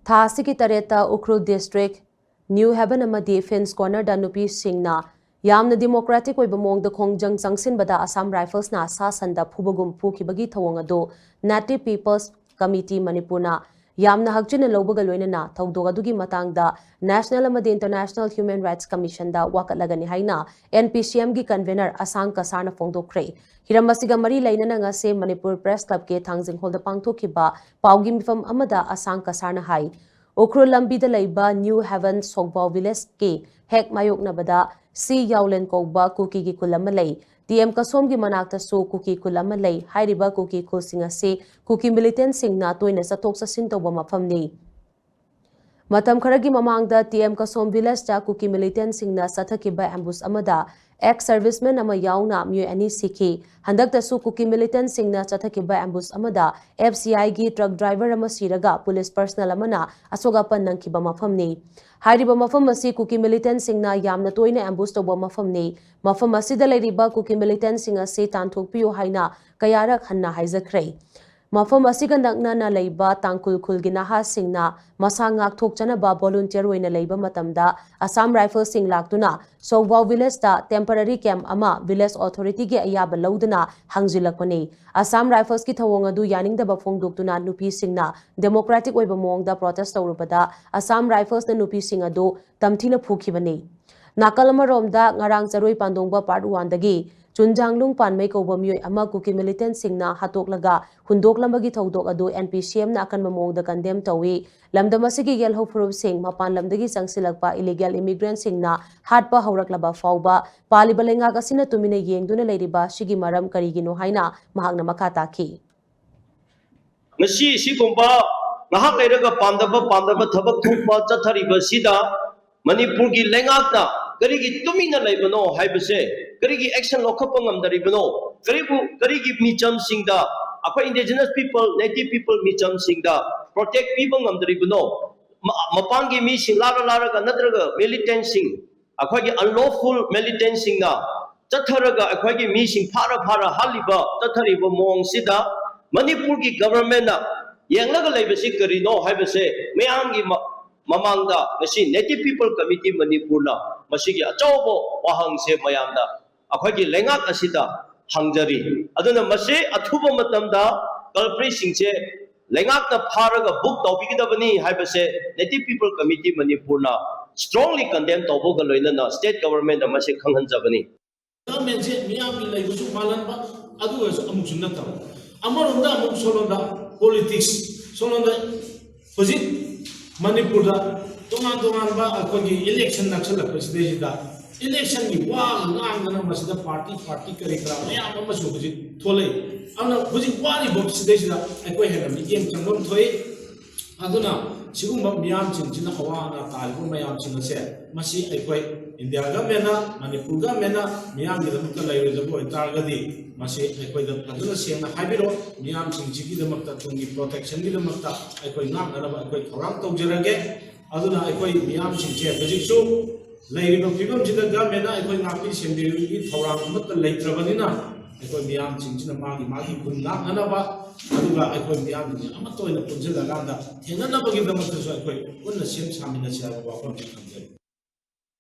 था सिकी तरेता उखरुल डिस्ट्रिक्ट न्यू हेवन अमदी फेंस कॉर्नर दा नुपी सिंगना यामना डेमोक्रेटिक ओइब मोंगदा खोंगजंग चंगसिनबदा असम राइफल्स ना सासंदा फुबगुम फुखिबगी थवंग अदो नेटिव पीपल्स कमिटी मणिपुरना यामना हकचिन लौबगा लोइनना थौदोग अदुगी मतंगदा नेशनल अमदी इंटरनेशनल ह्यूमन राइट्स कमीशन दा वाकटलगनी हाइना एनपीसीएम गी कन्वेनर असांग कसारना फोंदोखरे हिरम असिगा मरी लैनना ngase मणिपुर प्रेस क्लब के थांगजिंग होल्दा पांगथोखिबा पाउगी मिफम अमदा असांग कसारना हाई उखरुल लंबीदा लैबा न्यू हेवन सोगबाव विलेज के हेक मायोकनबदा सी याउलेन कौबा कुकी की कुलम लई टीएम कसोम की मनाक्तसु कुकी कुलम लई हाइरिबा कुकी खुलसिंग असे कुकी मिलिटेंट सिंगना तोइना चथोक चसिन तौबा मफमनी मतम खरगी ममांगदा टीएम कसोम विलेज ता कुकी मिलिटेंट सिंगना चथकिबा एम्बुस अमदा एक्स सर्विसमैन अमा याउना म्यू एनी सिखी हंदक्तसु कुकी मिलिटेंट सिंगना चथकिबा एम्बुस अमदा एफसीआई की ट्रक ड्राइवर अमा सिरगा पुलिस पर्सनल अमना असोगापन नंखिबा मफमनी हाइरिबा मफम असी कुकी मिलिटेंट सिंगना यामना तोइना एम्बुस तौबा मफमनी मफम असिदा लैरिबा कुकी मिलिटेंट सिंग असे तांथोकपियो हाइना कयारक हन्ना हाइजख्रे मफम असिगा नकना लैबा तांकुल खुलगी नहा सिंगना मसा ngakthokchanaba volunteer oina leiba matamda Assam Rifles sing laktuna Sogbaw village ta temporary camp ama village authority ge ayaba loduna hangjilakpani Assam Rifles ki thawong adu yaningdaba phongdoktuna nupi singna democratic oiba mongda protest tawrubada Assam Rifles na nupi sing adu tamthina phukibani nakalama romda ngarang charoi pandongba part 1 dagi Chunjanglung Panmei Koba Myoy Ama Kuki militant singna hatoklaga hundoklambagi thodok adu NPCM na akan mamongda condemn tawi lamdamasigi yelho furup sing mapan lamdagi sangsilakpa illegal immigrant singna hatpa hawraklaba fawba palibalenga kasina tumina yengduna leiriba sigi maram karigino haina mahakna makha takhi ngasi sigumba ngahak leiraga pandaba thabak thukpa chathariba sida Manipur gi lengakna karigi tumina leibano haibase karigi action lokhapa ngamdaribano karigi micham singda akwa indigenous people native people micham singda protect people ngamdaribano mapangi mi sing lara ga nadraga militant sing akwa gi unlawful militant singna chatharaga akwa gi mi sing phara haliba chathariba mong sida Manipur gi government na yenglaga leibasi karino haibase meangi Mamangda, ngasi Native People Committee Manipurna, masigi achobo wahang se mayamda, akhagi lengak asida hangjari. Aduna masi athuba matamda culprit singche lengak na pharaga book tawbigidabani haibase Native People Committee Manipurna strongly condemn tawboga loinana state government amase khanghanjabani. Government je miyam ki laibusu palan ba adu asu amuk sunnata. Amaronda amuk solonda politics solonda hojik Manipur da tongan ba akogi election naksal president da election ni wa ngana masida party kare kra mayam ama suji thole ana buji wari box president da akoi hena mi game changom thoi aduna sigumba miyam chinchina hawa na talbu mayam chinase masi akoi India ga mena Manipur ga mena miyam gi damukta laiwe jabo targadi masi akoi da aduna sena habiro miyam chinchi gi damakta tungi protection gi damakta akoi ngam na ba akoi thoram tawjerage aduna akoi miyam chinche bajiksu lairiba pibam jida ga mena akoi ngapti sembiru gi thoram mat laitrabanina akoi miyam chinchina magi kunna anaba aduga akoi miyam gi amato ina punjila ganda henana bagi damakta so akoi unna sem samina sia ba pam